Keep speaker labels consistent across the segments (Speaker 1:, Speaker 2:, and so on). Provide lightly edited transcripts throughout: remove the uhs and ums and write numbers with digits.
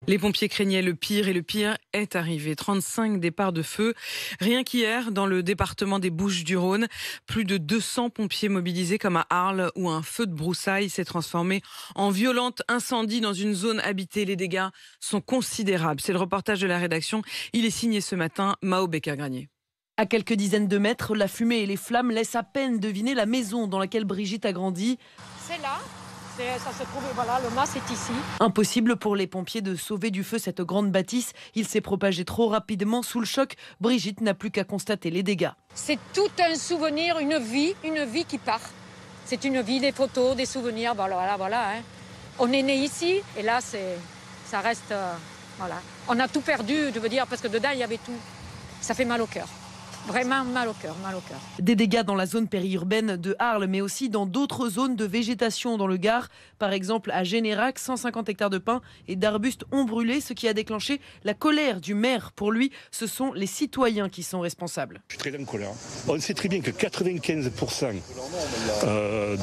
Speaker 1: Les pompiers craignaient le pire et le pire est arrivé. 35 départs de feu. Rien qu'hier, dans le département des Bouches-du-Rhône, plus de 200 pompiers mobilisés comme à Arles où un feu de broussailles s'est transformé en violent incendie dans une zone habitée. Les dégâts sont considérables. C'est le reportage de la rédaction. Il est signé ce matin, Mao Becker-Granier.
Speaker 2: À quelques dizaines de mètres, la fumée et les flammes laissent à peine deviner la maison dans laquelle Brigitte a grandi.
Speaker 3: C'est là. Ça se trouve, voilà, le mas est ici.
Speaker 2: Impossible pour les pompiers de sauver du feu cette grande bâtisse. Il s'est propagé trop rapidement. Sous le choc, Brigitte n'a plus qu'à constater les dégâts.
Speaker 3: C'est tout un souvenir, une vie qui part. C'est une vie, des photos, des souvenirs, voilà. Hein. On est né ici et là, ça reste, voilà. On a tout perdu, je veux dire, parce que dedans, il y avait tout. Ça fait mal au cœur. Vraiment mal au cœur.
Speaker 2: Des dégâts dans la zone périurbaine de Arles, mais aussi dans d'autres zones de végétation dans le Gard. Par exemple, à Générac, 150 hectares de pins et d'arbustes ont brûlé, ce qui a déclenché la colère du maire. Pour lui, ce sont les citoyens qui sont responsables.
Speaker 4: Je suis très en colère. On sait très bien que 95%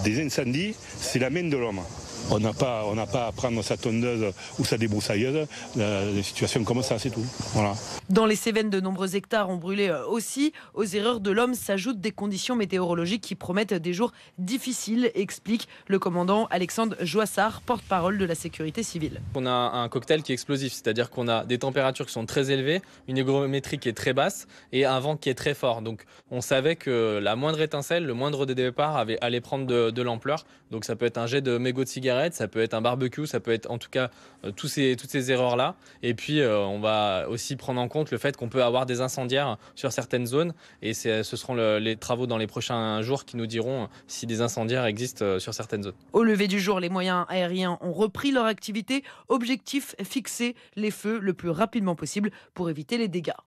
Speaker 4: des incendies, c'est la main de l'homme. On n'a pas à prendre sa tondeuse ou sa débroussailleuse. Des situations comme ça, c'est tout. Voilà.
Speaker 2: Dans les Cévennes, de nombreux hectares ont brûlé aussi. Aux erreurs de l'homme s'ajoutent des conditions météorologiques qui promettent des jours difficiles, explique le commandant Alexandre Joissard, porte-parole de la sécurité civile.
Speaker 5: On a un cocktail qui est explosif, c'est-à-dire qu'on a des températures qui sont très élevées, une hygrométrie qui est très basse et un vent qui est très fort. Donc on savait que la moindre étincelle, le moindre départ allait prendre de l'ampleur. Donc ça peut être un jet de mégot de cigarette, ça peut être un barbecue, ça peut être en tout cas toutes ces erreurs-là. Et puis on va aussi prendre en compte le fait qu'on peut avoir des incendiaires sur certaines zones. Et ce seront les travaux dans les prochains jours qui nous diront si des incendiaires existent sur certaines zones.
Speaker 2: Au lever du jour, les moyens aériens ont repris leur activité. Objectif, fixer les feux le plus rapidement possible pour éviter les dégâts.